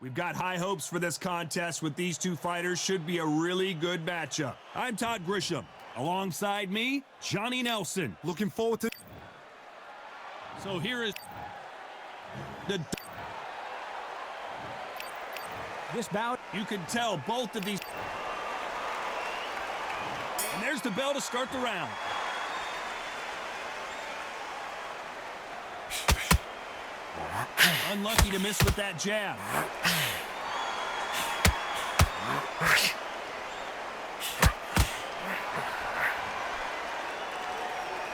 We've got high hopes for this contest with these two fighters. Should be a really good matchup. I'm Todd Grisham. Alongside me, Johnny Nelson. Looking forward to... So here is this bout. You can tell both of these. And there's the bell to start the round. Unlucky to miss with that jab.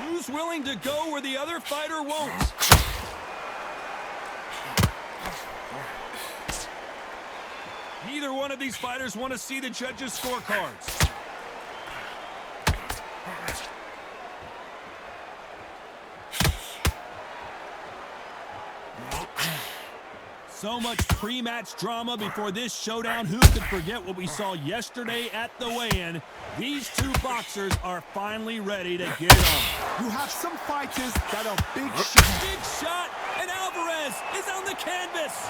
Who's willing to go where the other fighter won't? Neither one of these fighters want to see the judges' scorecards. So much pre-match drama before this showdown. Who could forget what we saw yesterday at the weigh-in? These two boxers are finally ready to get it on. You have some fighters that are big shots. Big shot, and Alvarez is on the canvas.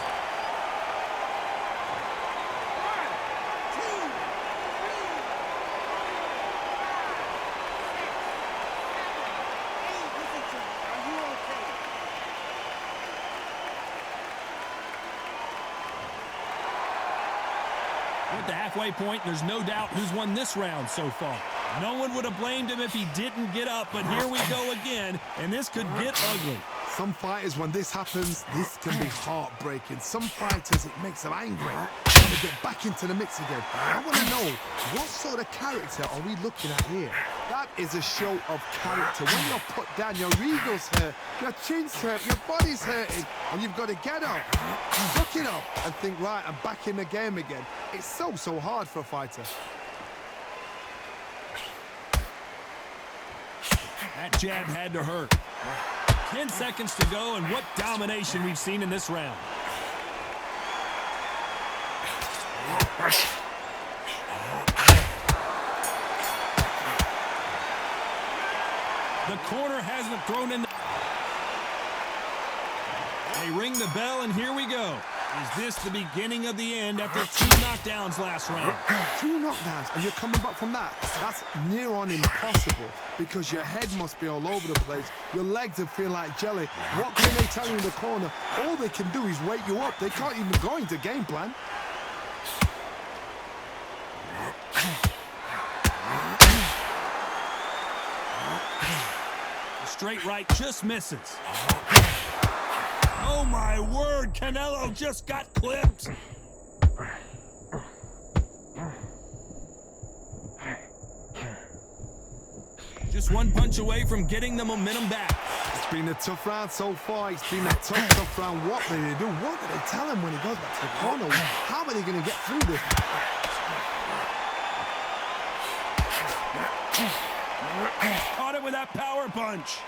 At the halfway point, there's no doubt who's won this round so far. No one would have blamed him if he didn't get up, but here we go again, and this could get ugly. Some fighters, when this happens, this can be heartbreaking. Some fighters, it makes them angry. To get back into the mix again. I want to know, what sort of character are we looking at here? That is a show of character. When you're put down, your ego's hurt, your chin's hurt, your body's hurting, and you've got to get up, look it up, and think, right, I'm back in the game again. It's so hard for a fighter. That jab had to hurt. 10 seconds to go, and what domination we've seen in this round. The corner hasn't thrown in. They ring the bell, and here we go. Is this the beginning of the end after 2 knockdowns last round? 2 knockdowns, and you're coming back from that? That's near on impossible, because your head must be all over the place. Your legs will feel like jelly. What can they tell you in the corner? All they can do is wake you up. They can't even go into game plan. The straight right just misses. Oh my word, Canelo just got clipped. Just one punch away from getting the momentum back. It's been a tough round so far. It's been a tough round. What do they do? What do they tell him when he goes back to the corner? How are they going to get through this? Caught him with that power punch.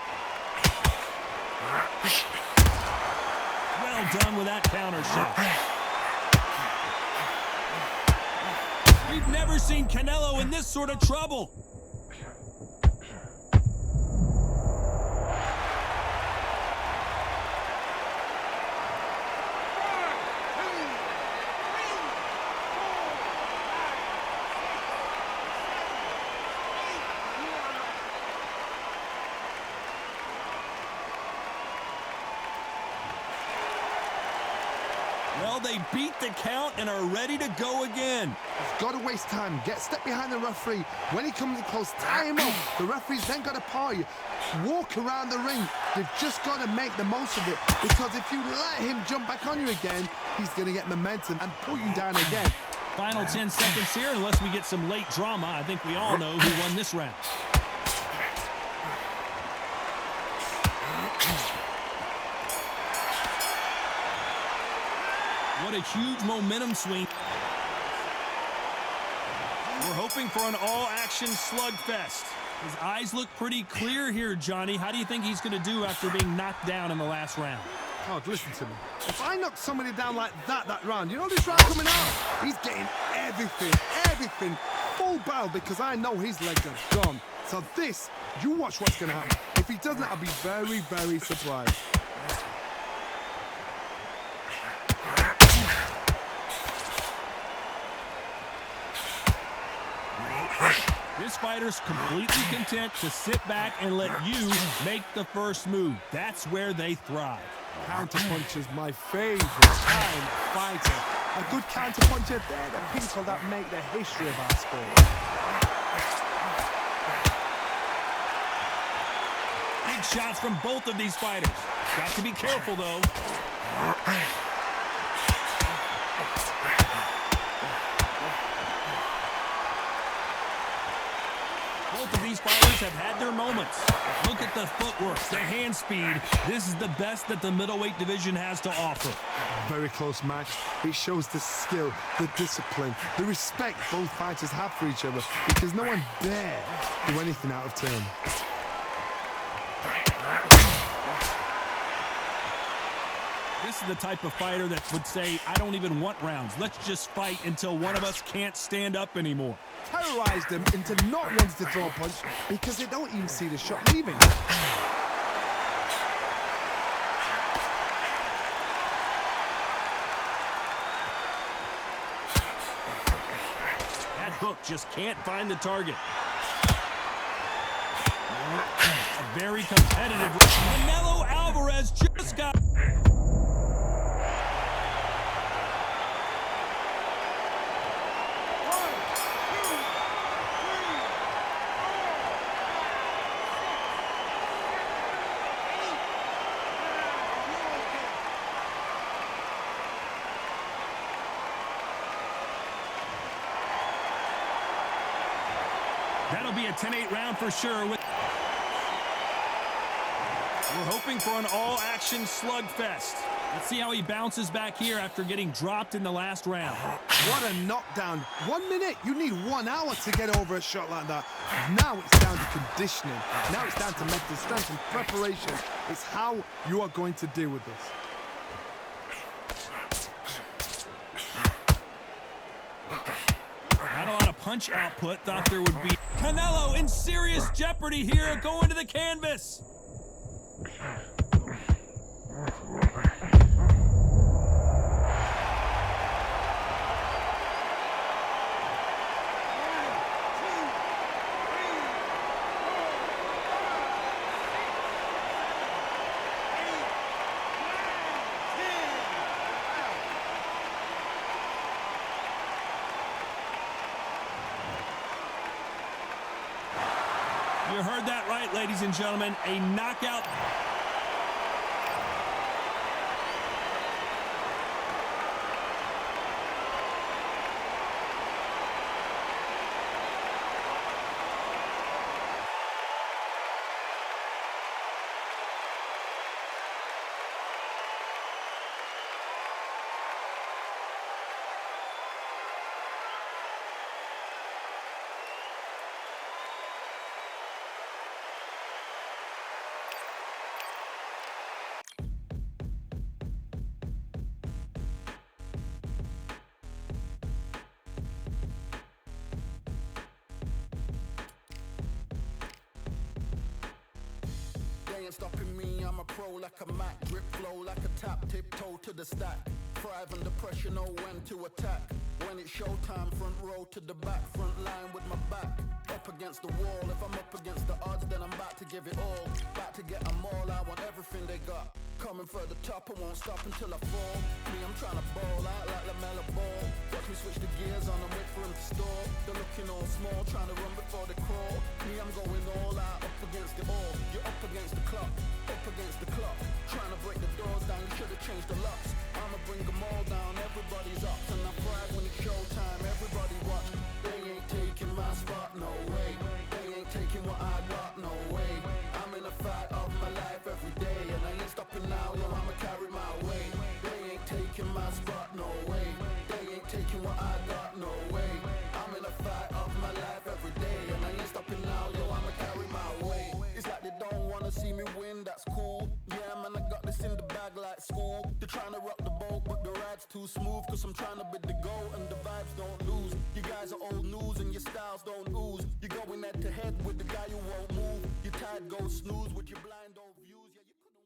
Well done with that counter shot. We've never seen Canelo in this sort of trouble. Well, they beat the count and are ready to go again. He's got to waste time. Step behind the referee. When he comes in close, tie him up. The referee's then got to party. Walk around the ring. You've just got to make the most of it, because if you let him jump back on you again, he's going to get momentum and pull you down again. Final 10 seconds here, unless we get some late drama. I think we all know who won this round. What a huge momentum swing. We're hoping for an all-action slugfest. His eyes look pretty clear here, Johnny. How do you think he's going to do after being knocked down in the last round? Oh, listen to me. If I knock somebody down like that round, you know this round coming out? He's getting everything, full barrel because I know his legs are gone. So this, you watch what's going to happen. If he doesn't, I'll be very, very surprised. This fighter's completely content to sit back and let you make the first move. That's where they thrive. Counterpunch is my favorite kind of fighter. A good counterpuncher, they're the people that make the history of our sport. Big shots from both of these fighters. Got to be careful, though. Both of these fighters have had their moments. Look at the footwork, the hand speed. This is the best that the middleweight division has to offer. Very close match. It shows the skill, the discipline, the respect both fighters have for each other because no one dare do anything out of turn. This is the type of fighter that would say, I don't even want rounds. Let's just fight until one of us can't stand up anymore. Terrorize them into not wanting to throw a punch because they don't even see the shot leaving. That hook just can't find the target. A very competitive. Canelo Alvarez just got... That'll be a 10-8 round for sure. We're hoping for an all-action slugfest. Let's see how he bounces back here after getting dropped in the last round. What a knockdown. 1 minute, you need 1 hour to get over a shot like that. Now it's down to conditioning. Now it's down to mental strength and preparation. It's how you are going to deal with this. Not a lot of punch output. Thought there would be. Canelo in serious jeopardy here, going to the canvas. You heard that right, ladies and gentlemen. A knockout. They ain't stopping me, I'm a pro like a Mac. Grip flow like a tap, tiptoe to the stack. Thrive under pressure, know when to attack. When it's showtime, front row to the back. Front line with my back up against the wall. If I'm up against the odds, then I'm about to give it all. About to get them all, I want everything they got. Coming for the top, I won't stop until I fall. Me, I'm trying to ball out like LaMelo Ball. Watch me switch the gears on and wait for him to stall. They're looking all small, trying to run before they crawl. Me, I'm going all out, up against it all. You're up against the clock, up against the clock. Trying to break the doors down, you should have changed the locks. I'ma bring them all down, everybody's up. And I brag when it's showtime, everybody watch. They ain't taking my spot, no way. They ain't taking what I got, no way. I'm in a fight of my life every day, and I ain't stopping now, yo, I'ma carry my weight. They ain't taking my spot, no way. They ain't taking what I got, no way. I'm in a fight of my life every day, and I ain't stopping now, yo, I'ma carry my weight. It's like they don't wanna see me win, that's cool. Yeah, man, I got this in the bag like school. They're trying to rock the boat, but the ride's too smooth, cause I'm trying to bid the goal, and the vibes don't lose. styles don't ooze. You're going head to head with the guy who won't move. Your tide goes snooze with your blind old views. Yeah, you couldn't.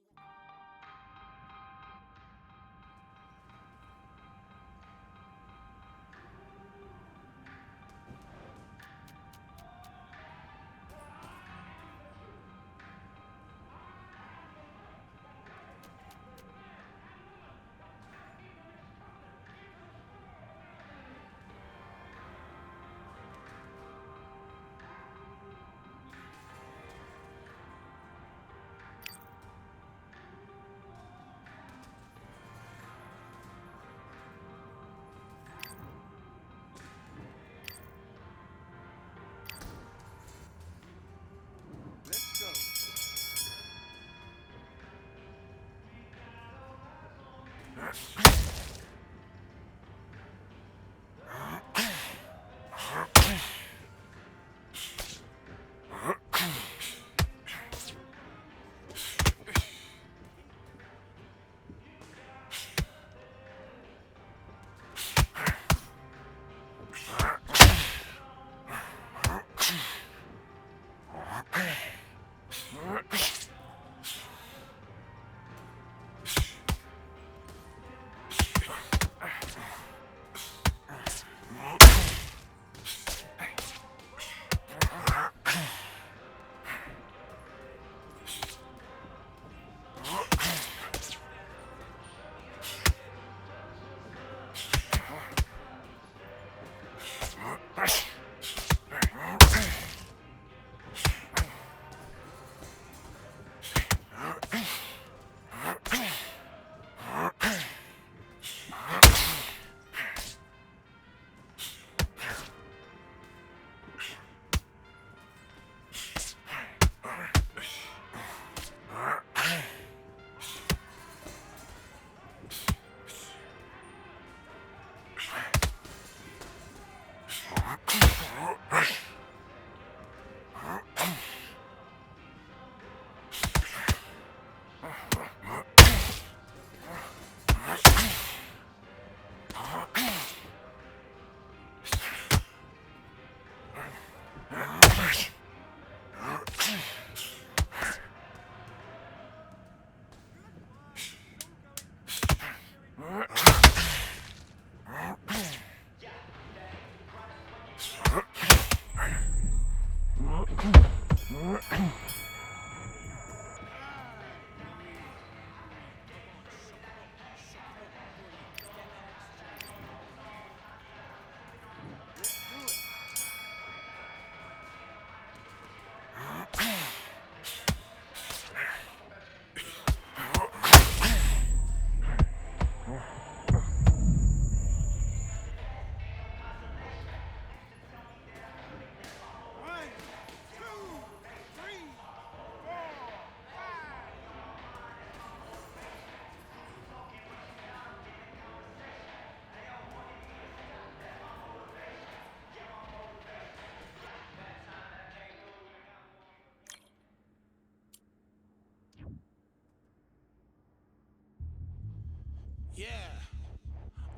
Yeah,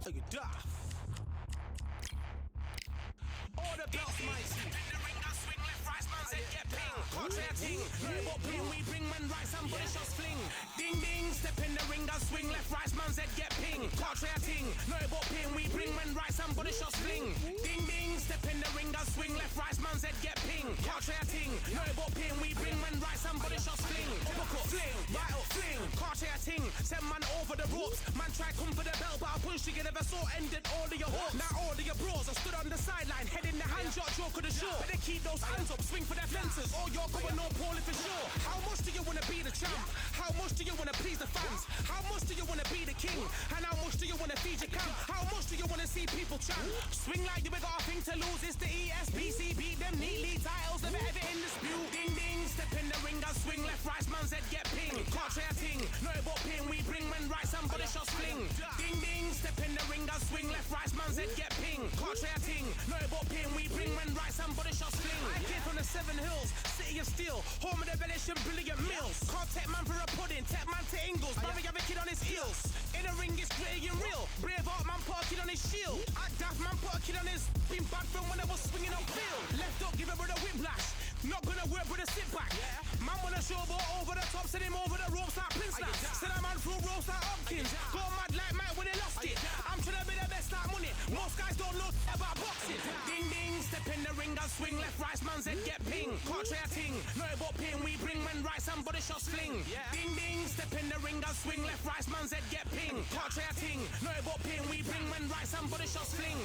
take it off. Order belts, mighty. In the ring, I swing left, right, man's head get ping. Contrary ting, no ping, we bring men right, somebody shots fling. Ding ding, step in the ring, I swing left, right, man's head get ping. Contrary ting, no ping, we bring men right, somebody shots fling. Ding ding, step in the ring, I swing left, right, man's head get ping. Contrary ting, no ping, we bring men right, somebody shots fling. Uppercut, fling, right up, fling. Contrary ting, send man over the ropes. Man try come for the belt, but I punched you, never saw ended all of your hopes. Now all of your bros are stood on the sideline, head in the hand shot, joke of the show. But they keep those hands up, swing for their fences. Or you're going no poorly for sure. How much do you wanna be the champ? How much do you wanna please the fans? How much do you wanna be the king? And how much do you wanna feed your camp? How much do you wanna see people champ? Swing like you got a thing to lose. It's the ESBC, beat them neatly. Titles never ever in dispute. Ding ding, step in the ring, I swing left, right, man's head get ping. Can't try a ting, no but ping. We bring men right, somebody shots fling. Ding ding, step in the ring, I swing left, right, man's head get ping. Can't try a ting, no but ping. We bring men right, somebody shots fling. I came from the 7 Hills, city of steel, home of the bellish and brilliant meals. Can't take man for a pudding, take man to Ingles. Barry have a kid on his heels. In the ring, it's gritty and real. Braveheart man put a kid on his shield. Act daft man put a kid on his. Been bad from when I was swinging on field. showboat over the top, send him over the ropes like Prince now. Send a man through ropes like Hopkins. Go mad like Mike when he lost it. I'm trying to be the best like money. Most guys don't know about boxing. Ding ding, step in the ring and swing. Left right, man's head get ping. Can't try a ting. No about ping, we bring men right, somebody shots fling. Ding ding, step in the ring and swing. Left right, man's head get ping. Can't try a ting. No about ping, we bring men right, somebody shots fling.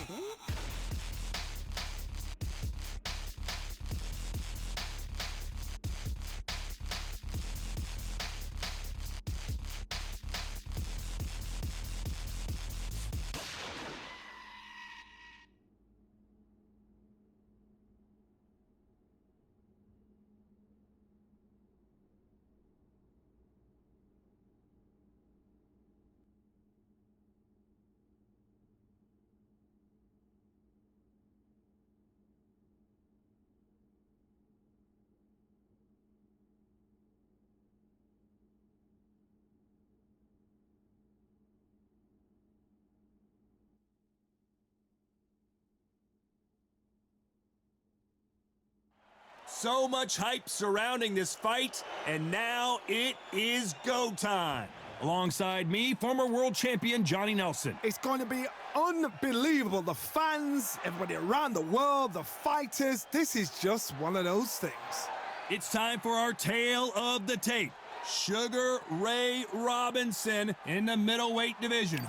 So much hype surrounding this fight, and now it is go time. Alongside me, former world champion Johnny Nelson. It's going to be unbelievable. The fans, everybody around the world, the fighters. This is just one of those things. It's time for our tale of the tape. Sugar Ray Robinson in the middleweight division.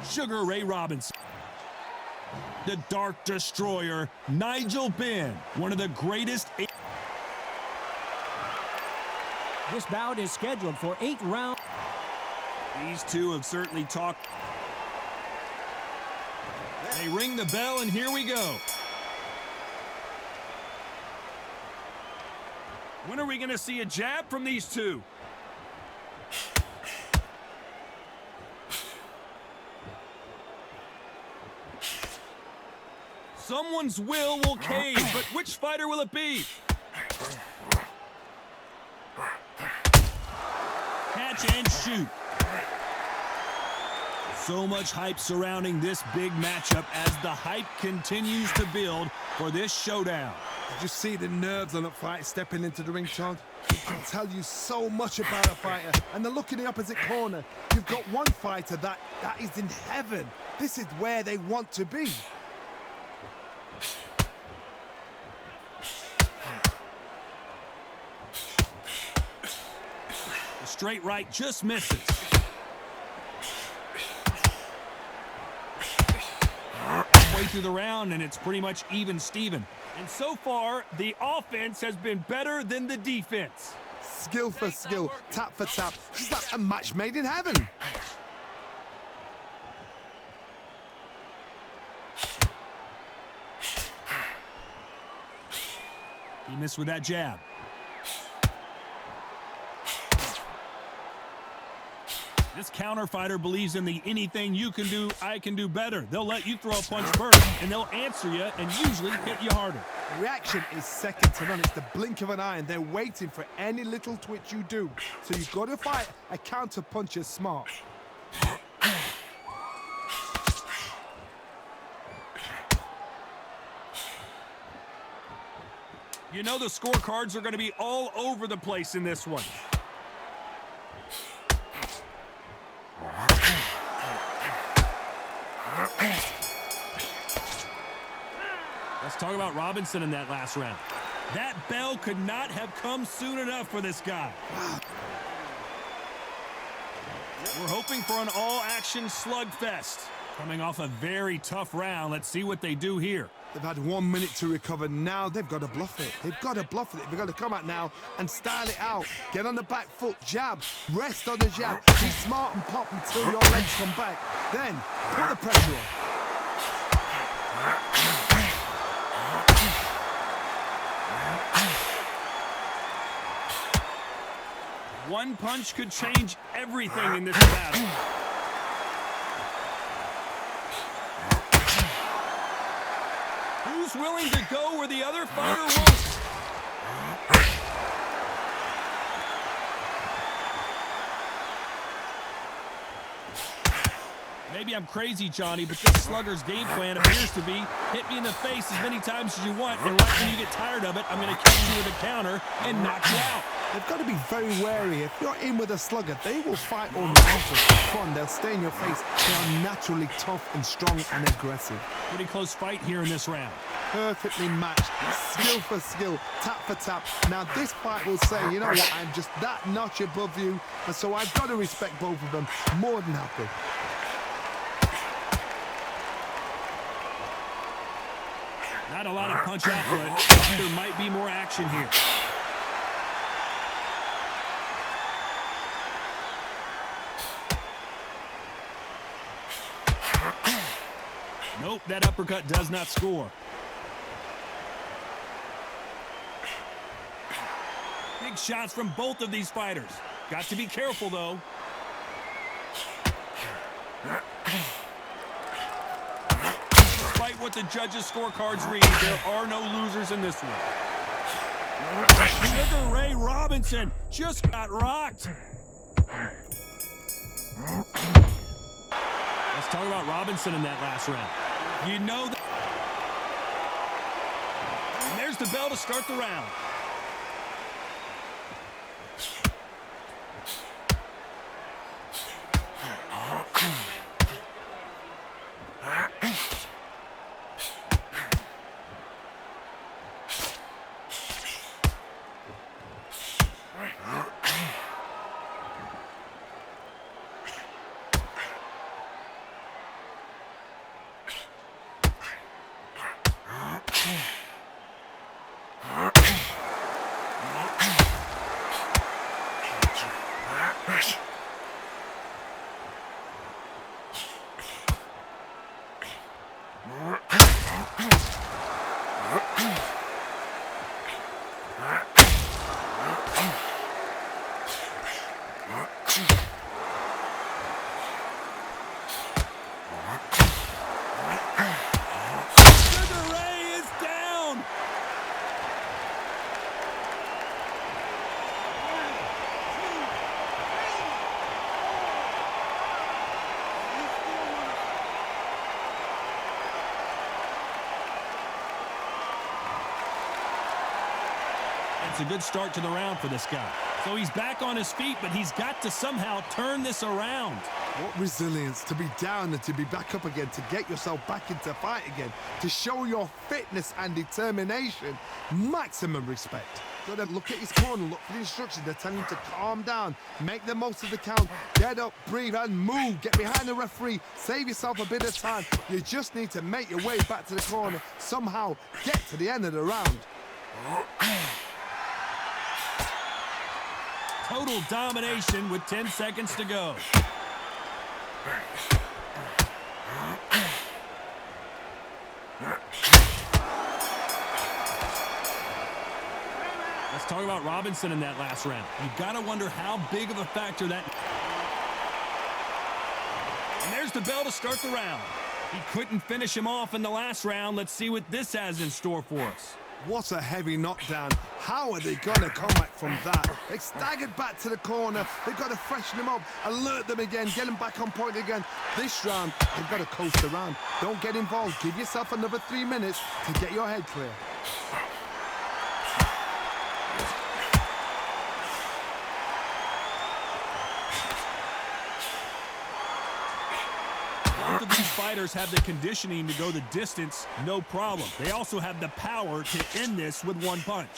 Sugar Ray Robinson. The Dark Destroyer, Nigel Benn, one of the greatest. This bout is scheduled for 8 rounds. These two have certainly talked. They ring the bell, and here we go. When are we going to see a jab from these two? Someone's will cave, but which fighter will it be? Catch and shoot. So much hype surrounding this big matchup as the hype continues to build for this showdown. Did you see the nerves on that fight stepping into the ring, Sean? It can tell you so much about a fighter. And the look in the opposite corner, you've got one fighter that is in heaven. This is where they want to be. The straight right just misses. Way through the round, and it's pretty much even Steven. And so far, the offense has been better than the defense. Skill for skill, tap for tap. It's like a match made in heaven. He missed with that jab. This counter fighter believes in the anything you can do, I can do better. They'll let you throw a punch first, and they'll answer you and usually hit you harder. Reaction is second to none. It's the blink of an eye, and they're waiting for any little twitch you do. So you've got to fight a counter puncher smart. You know the scorecards are going to be all over the place in this one. Let's talk about Robinson in that last round. That bell could not have come soon enough for this guy. We're hoping for an all-action slugfest. Coming off a very tough round, let's see what they do here. They've had 1 minute to recover. Now they've got to bluff it. They've got to bluff it. They've got to come out now and style it out. Get on the back foot, jab, rest on the jab. Be smart and pop until your legs come back. Then put the pressure on. One punch could change everything in this battle. Who's willing to go where the other fighter won't? Maybe I'm crazy, Johnny, but this slugger's game plan appears to be hit me in the face as many times as you want, and right when you get tired of it, I'm going to catch you with a counter and knock you out. They've got to be very wary. If you're in with a slugger, they will fight on the outer front. They'll stay in your face. They are naturally tough and strong and aggressive. Pretty close fight here in this round. Perfectly matched, skill for skill, tap for tap. Now this fight will say, you know what, I'm just that notch above you, and so I've got to respect both of them more than happy. Not a lot of punch output. There might be more action here. Nope, that uppercut does not score. Big shots from both of these fighters. Got to be careful, though. Despite what the judges' scorecards read, there are no losers in this one. Sugar Ray Robinson just got rocked. Let's talk about Robinson in that last round. You know that. And there's the bell to start the round. It's a good start to the round for this guy. So he's back on his feet, but he's got to somehow turn this around. What resilience to be down and to be back up again, to get yourself back into fight again, to show your fitness and determination. Maximum respect. Got to look at his corner, look for the instructions. They're telling him to calm down, make the most of the count, get up, breathe, and move. Get behind the referee, save yourself a bit of time. You just need to make your way back to the corner, somehow get to the end of the round. Total domination with 10 seconds to go. Let's talk about Robinson in that last round. You've got to wonder how big of a factor that... And there's the bell to start the round. He couldn't finish him off in the last round. Let's see what this has in store for us. What a heavy knockdown. How are they going to come back from that? They staggered back to the corner. They've got to freshen them up, alert them again, get them back on point again. This round, they've got to coast around. Don't get involved. Give yourself another 3 minutes to get your head clear. Both of these fighters have the conditioning to go the distance, no problem. They also have the power to end this with one punch.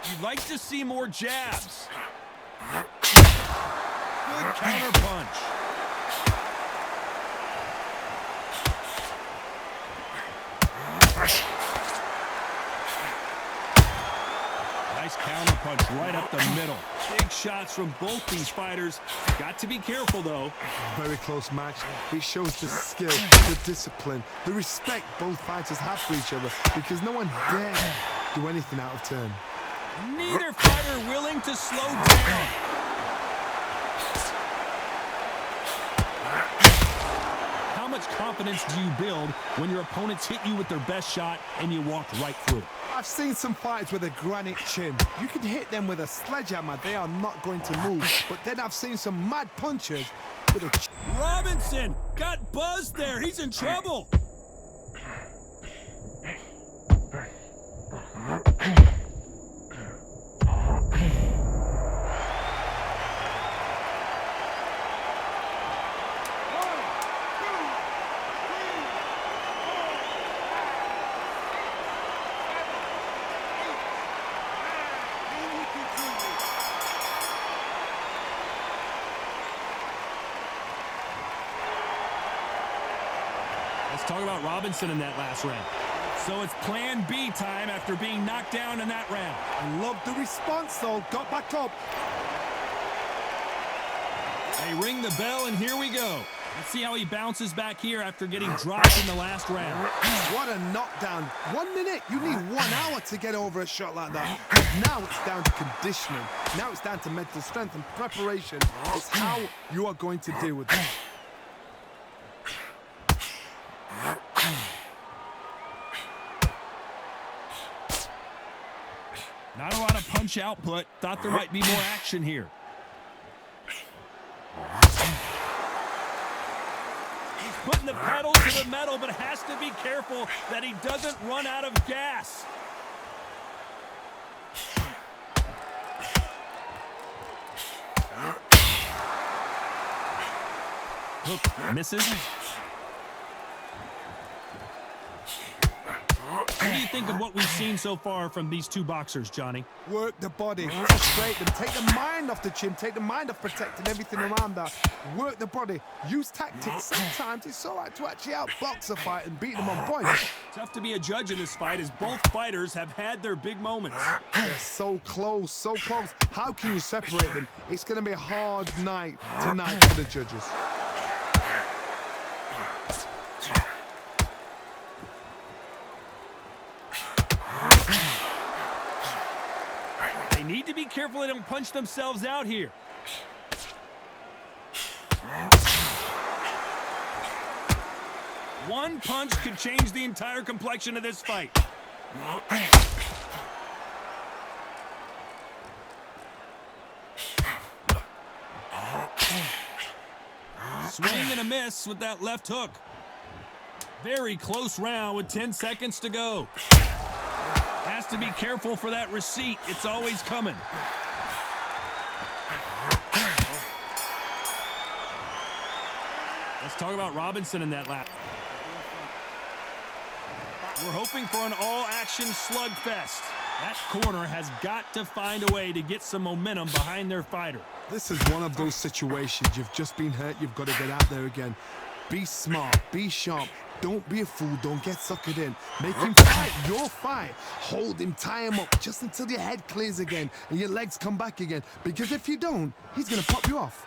You'd like to see more jabs. Good counter punch. Nice counter punch right up the middle. Big shots from both these fighters. Got to be careful, though. Very close match. It shows the skill, the discipline, the respect both fighters have for each other, because no one dare do anything out of turn. Neither fighter willing to slow down. How much confidence do you build when your opponents hit you with their best shot and you walk right through it? I've seen some fighters with a granite chin. You can hit them with a sledgehammer, they are not going to move. But then I've seen some mad punchers with a... Robinson got buzzed there. He's in trouble. Let's talk about Robinson in that last round. So it's plan B time after being knocked down in that round. I love the response though, got back up. They ring the bell and here we go. Let's see how he bounces back here after getting dropped in the last round. What a knockdown. 1 minute, you need 1 hour to get over a shot like that. Now it's down to conditioning. Now it's down to mental strength and preparation. It's how you are going to deal with it. Not a lot of punch output. Thought there might be more action here. He's putting the pedal to the metal, but has to be careful that he doesn't run out of gas. Hook misses. What do you think of what we've seen so far from these two boxers, Johnny? Work the body, frustrate them, take the mind off the chin, take the mind off protecting everything around that. Work the body, use tactics. Sometimes it's all right to actually outbox a fight and beat them on point. Tough to be a judge in this fight as both fighters have had their big moments. They're so close, so close. How can you separate them? It's going to be a hard night tonight for the judges. They need to be careful they don't punch themselves out here. One punch could change the entire complexion of this fight. Swing and a miss with that left hook. Very close round with 10 seconds to go. Has to be careful for that receipt. It's always coming. Let's talk about Robinson in that lap. We're hoping for an all-action slugfest. That corner has got to find a way to get some momentum behind their fighter. This is one of those situations. You've just been hurt. You've got to get out there again. Be smart. Be sharp. Don't be a fool. Don't get suckered in. Make him fight your fight. Hold him, tie him up just until your head clears again and your legs come back again. Because if you don't, he's going to pop you off.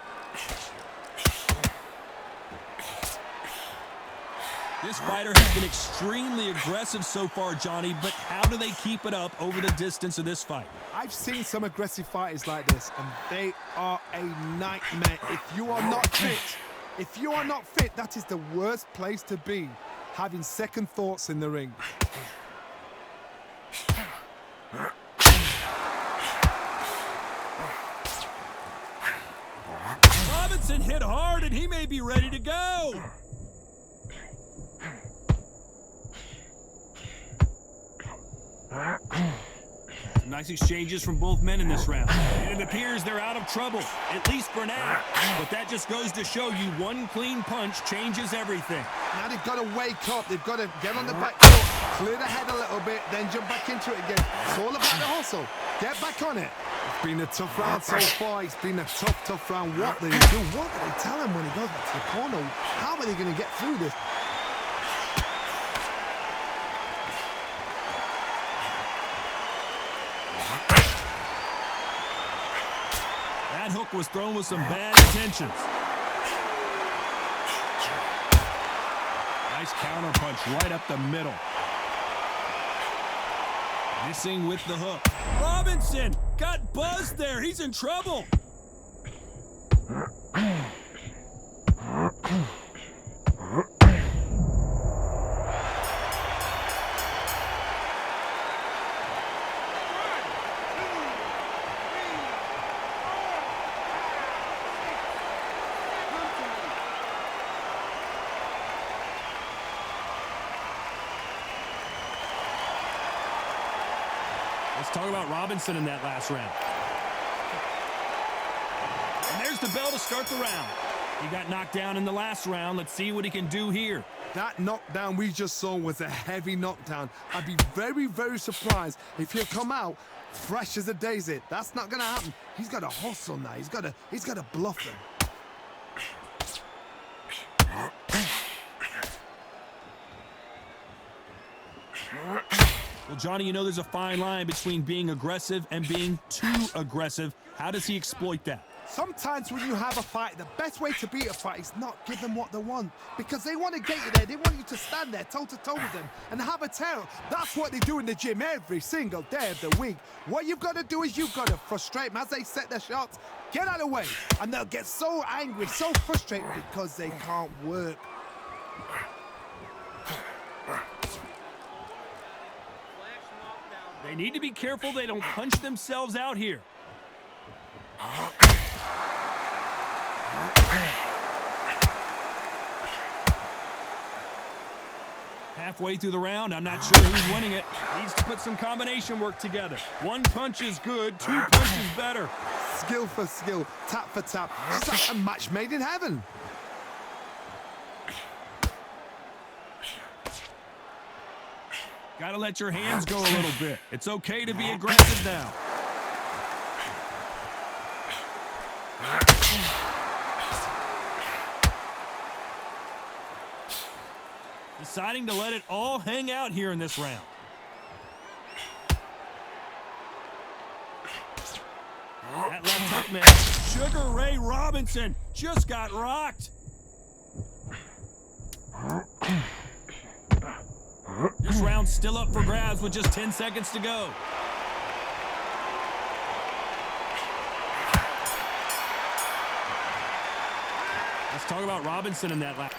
This fighter has been extremely aggressive so far, Johnny, but how do they keep it up over the distance of this fight? I've seen some aggressive fighters like this, and they are a nightmare. If you are not fit, that is the worst place to be, having second thoughts in the ring. Robinson hit hard, and he may be ready to go. Nice exchanges from both men in this round. And it appears they're out of trouble, at least for now. But that just goes to show you one clean punch changes everything. Now they've got to wake up. They've got to get on the back foot, clear the head a little bit, then jump back into it again. It's all about the hustle. Get back on it. It's been a tough round so far. It's been a tough round. What do they do? What do they tell him when he goes back to the corner? How are they going to get through this? That hook was thrown with some bad intentions. Nice counter punch right up the middle. Missing with the hook. Robinson got buzzed there. He's in trouble. Let's talk about Robinson in that last round. And there's the bell to start the round. He got knocked down in the last round. Let's see what he can do here. That knockdown we just saw was a heavy knockdown. I'd be very, very surprised if he'll come out fresh as a daisy. That's not going to happen. He's got to hustle now. He's got to bluff him. Well, Johnny, you know there's a fine line between being aggressive and being too aggressive. How does he exploit that? Sometimes when you have a fight, the best way to beat a fight is not give them what they want. Because they want to get you there. They want you to stand there toe-to-toe with them and have a tear. That's what they do in the gym every single day of the week. What you've got to do is you've got to frustrate them as they set their shots. Get out of the way. And they'll get so angry, so frustrated because they can't work. They need to be careful they don't punch themselves out here. Halfway through the round, I'm not sure who's winning it. Needs to put some combination work together. One punch is good, two punches better. Skill for skill, tap for tap. It's like a match made in heaven. Gotta let your hands go a little bit. It's okay to be aggressive now. Deciding to let it all hang out here in this round. That left hook, man. Sugar Ray Robinson just got rocked. This round's still up for grabs with just 10 seconds to go. Let's talk about Robinson in that lap.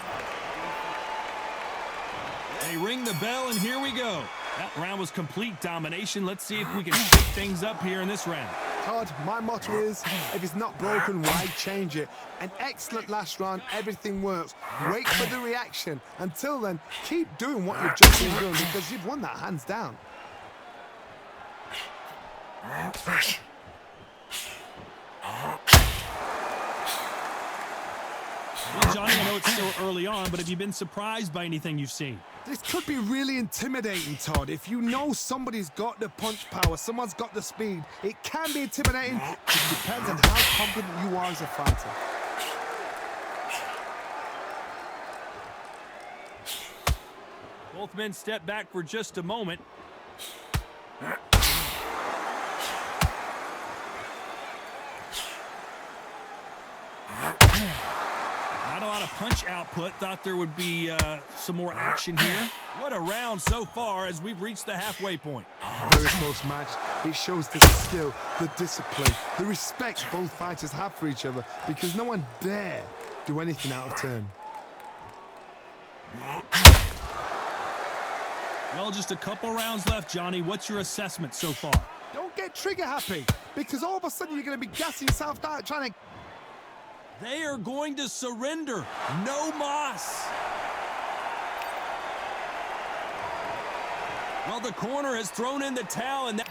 They ring the bell, and here we go. That round was complete domination. Let's see if we can shake things up here in this round. Todd, my motto is, if it's not broken, why change it? An excellent last round, everything works. Wait for the reaction. Until then, keep doing what you've just been doing because you've won that hands down. Well, Johnny, I know it's still early on, but have you been surprised by anything you've seen? This could be really intimidating, Todd. If you know somebody's got the punch power, someone's got the speed, it can be intimidating. It depends on how confident you are as a fighter. Both men step back for just a moment. Not a lot of punch output. Thought there would be some more action here. What a round so far as we've reached the halfway point. Very close match. It shows the skill, the discipline, the respect both fighters have for each other because no one dare do anything out of turn. Well, just a couple rounds left, Johnny. What's your assessment so far? Don't get trigger happy because all of a sudden you're going to be gassing yourself out trying to... They are going to surrender. No mas. Well, the corner has thrown in the towel, and that...